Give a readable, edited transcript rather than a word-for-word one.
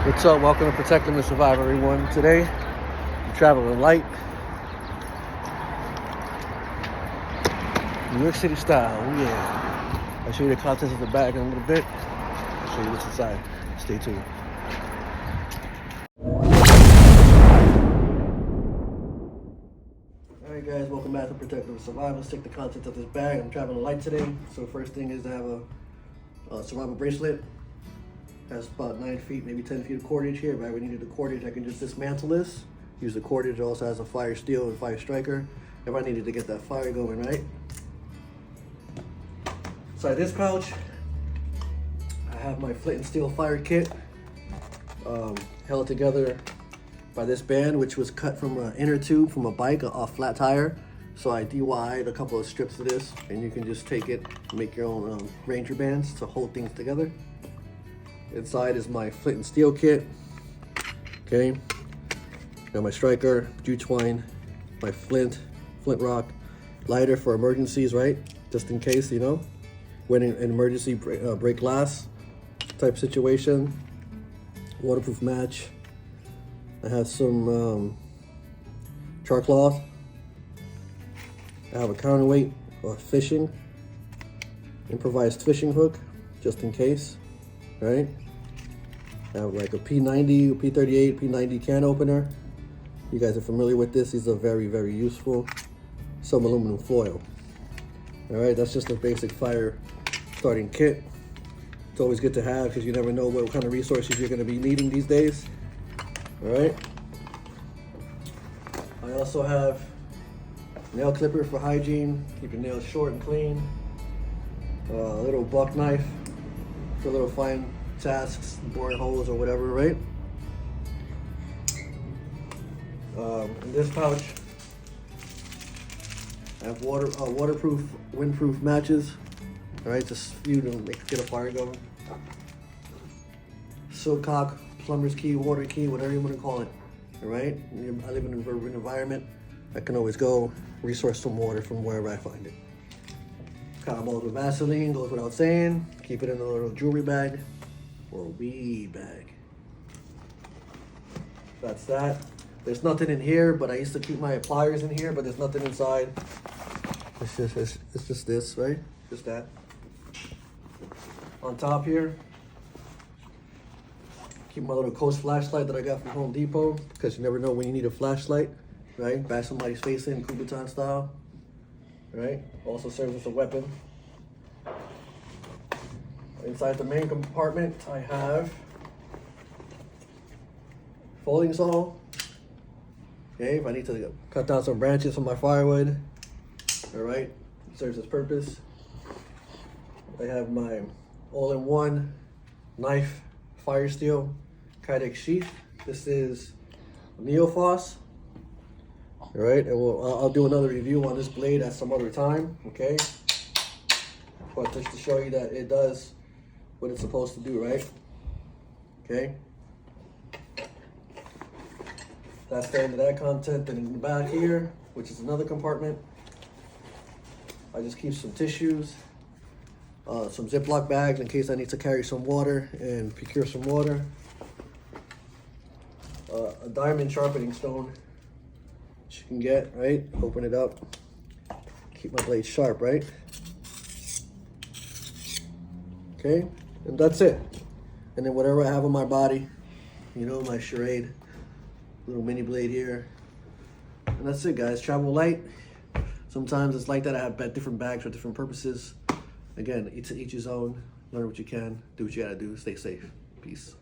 What's up? Welcome to Protecting the Survive, everyone. Today, I'm traveling light, New York City style. Oh yeah. I'll show you the contents of the bag in a little bit. I'll show you what's inside. Stay tuned. Alright guys, welcome back to Protecting the Survive. Let's take the contents of this bag. I'm traveling light today. So first thing is to have a survival bracelet. Has about 9 feet, maybe 10 feet of cordage here. If I ever needed the cordage, I can just dismantle this. Use the cordage. It also has a fire steel and fire striker. If I needed to get that fire going, right? Inside this pouch, I have my flint and steel fire kit. Held together by this band, which was cut from an inner tube from a bike, a flat tire. So I DIY'd a couple of strips of this, and you can just take it and make your own Ranger bands to hold things together. Inside is my flint and steel kit. Okay, got my striker, jute twine, my flint rock, lighter for emergencies, right? Just in case, you know, when an emergency break glass type situation. Waterproof match. I have some char cloth. I have a counterweight or fishing, improvised fishing hook, just in case, right? I have like a P90, P38, P90 can opener. You guys are familiar with this. These are very, very useful. Some aluminum foil. All right, that's just a basic fire starting kit. It's always good to have because you never know what kind of resources you're gonna be needing these days. All right. I also have nail clipper for hygiene, keep your nails short and clean. A little buck knife for little fine tasks, boring holes or whatever, right? In this pouch, I have waterproof, windproof matches. All right, just for you to get a fire going. Silk cock, plumber's key, water key, whatever you want to call it. All right, I live in an urban environment. I can always go resource some water from wherever I find it. Cotton balls with Vaseline, goes without saying. Keep it in a little jewelry bag or weed bag. That's that. There's nothing in here, but I used to keep my pliers in here, but there's nothing inside. It's just this, right? Just that. On top here, keep my little Coast flashlight that I got from Home Depot, because you never know when you need a flashlight, right? Bash somebody's face in, Kubotan style, right? Also serves as a weapon. Inside the main compartment, I have folding saw. Okay, if I need to cut down some branches from my firewood, all right, serves its purpose. I have my all-in-one knife, fire steel, Kydex sheath. This is Neofoss. All right, and I'll do another review on this blade at some other time, okay? But just to show you that it does what it's supposed to do, right? Okay. That's the end of that content. Then in the back here, which is another compartment, I just keep some tissues, some Ziploc bags in case I need to carry some water and procure some water. A diamond sharpening stone, which you can get, right? Open it up. Keep my blade sharp, right? Okay, and that's it. And then whatever I have on my body, you know, my charade, little mini blade here. And that's it, guys. Travel light. Sometimes it's like that. I have different bags for different purposes. Again, each his own. Learn what you can. Do what you gotta do. Stay safe. Peace.